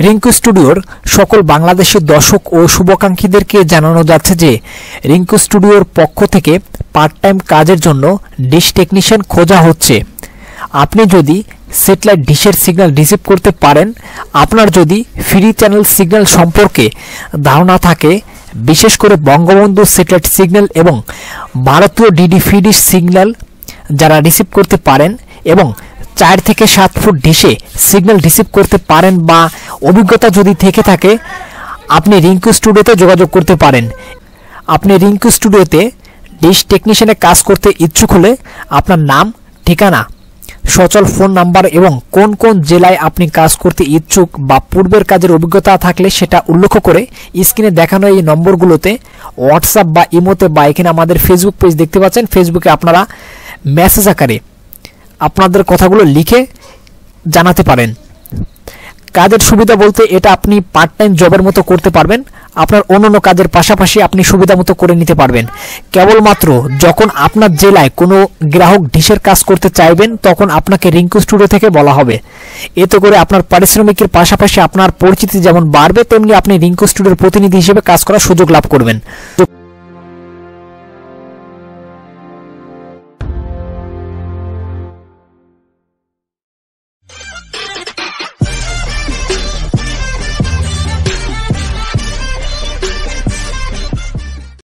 রিঙ্কু স্টুডিওর সকল বাংলাদেশি দর্শক ও শুভাকাঙ্ক্ষীদেরকে জানানো যাচ্ছে যে রিঙ্কু স্টুডিওর পক্ষ থেকে পার্ট টাইম কাজের জন্য ডিশ টেকনিশিয়ান খোঁজা হচ্ছে। আপনি যদি স্যাটেলাইট ডিশের সিগন্যাল রিসিভ করতে পারেন, আপনার যদি ফ্রি চ্যানেল সিগন্যাল সম্পর্কে ধারণা থাকে, বিশেষ করে বঙ্গবন্ধু স্যাটেলাইট সিগন্যাল এবং ভারতীয় ডিডি ফ্রি ডিশ সিগন্যাল যারা রিসিভ করতে পারেন এবং 4 থেকে 7 ফুট ডিশে সিগন্যাল রিসিভ করতে পারেন বা অভিজ্ঞতা যদি থেকে থাকে, আপনি রিঙ্কু স্টুডিওতে যোগাযোগ করতে পারেন। আপনি রিঙ্কু স্টুডিওতে ডিশ টেকনিশিয়ানে কাজ করতে ইচ্ছুক হলে আপনার নাম, ঠিকানা, সচল ফোন নাম্বার এবং কোন কোন জেলায় আপনি কাজ করতে ইচ্ছুক বা পূর্বের কাজের অভিজ্ঞতা থাকলে সেটা উল্লেখ করে স্ক্রিনে দেখানো এই নম্বরগুলোতে হোয়াটসঅ্যাপ বা ইমোতে বা এখানে আমাদের ফেসবুক পেজ দেখতে পাচ্ছেন, ফেসবুকে আপনারা মেসেজ আকারে আপনাদের কথাগুলো লিখে জানাতে পারেন। কাজের সুবিধা বলতে এটা আপনি পার্ট টাইম জবের মতো করতে পারবেন, আপনার অন্যান্য কাজের পাশাপাশি আপনি সুবিধা মতো করে নিতে পারবেন। কেবলমাত্র যখন আপনার জেলায় কোনো গ্রাহক ডিশের কাজ করতে চাইবেন তখন আপনাকে রিঙ্কু স্টুডিও থেকে বলা হবে। এতে করে আপনার পারিশ্রমিকের পাশাপাশি আপনার পরিচিতি যেমন বাড়বে, তেমনি আপনি রিঙ্কু স্টুডিওর প্রতিনিধি হিসেবে কাজ করার সুযোগ লাভ করবেন।